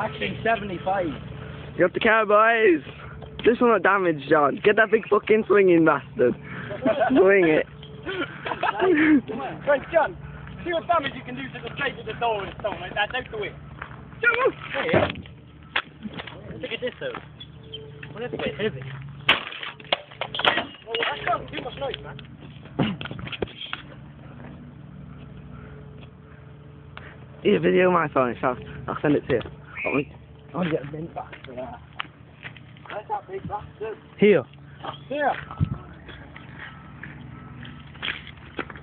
Actually 75. Get up the car, boys. This one not damaged, John. Get that big fucking swinging bastard. Swing it. Right, John. See what damage you can do to the plate of the door with a stone like that. Out the way. Here. Look at this though. Well, that's a bit heavy. Oh, that's not too much noise, man. Here's a video of my phone, I'll send it to you. I want to get a bin back for that. That's that big bastard. Here. Here.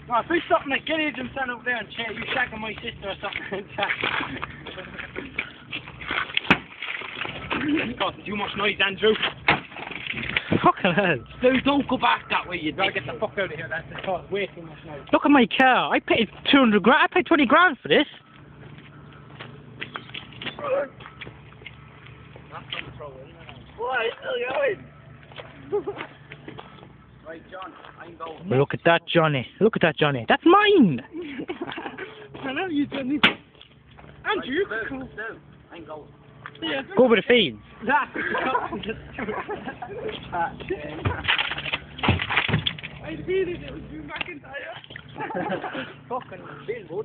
No, if we stop like Gideon and stand over there and chair, you shagging my sister or something. It's causing too much noise, Andrew. Fucking hell. Dude, don't go back that way. You'd better get the fuck out of here. That's causing way too much noise. Look at my car. I paid 200 grand. I paid 20 grand for this. That's control, isn't it? Why? Still going. Right, John, I'm going. Well, look at that, Johnny. Look at that, Johnny. That's mine. I know you don't need. Andrew, you can go. I'm going. Yeah. Go over the fields. That's I feel it was you McIntyre. Fucking Bill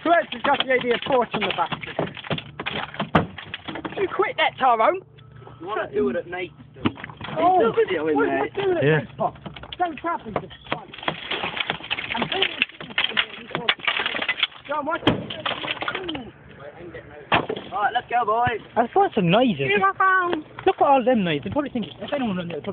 Chris has got the idea of torch on the back. You quit that, Tyrone. You want to do it at night still. Oh, still videoing, mate. Do it at Yeah. night, Pop. Don't trap him. I'm doing it. John, what's it? Alright, let's go, boys. I thought some noises. Look at all them noises. They probably think, if anyone knows,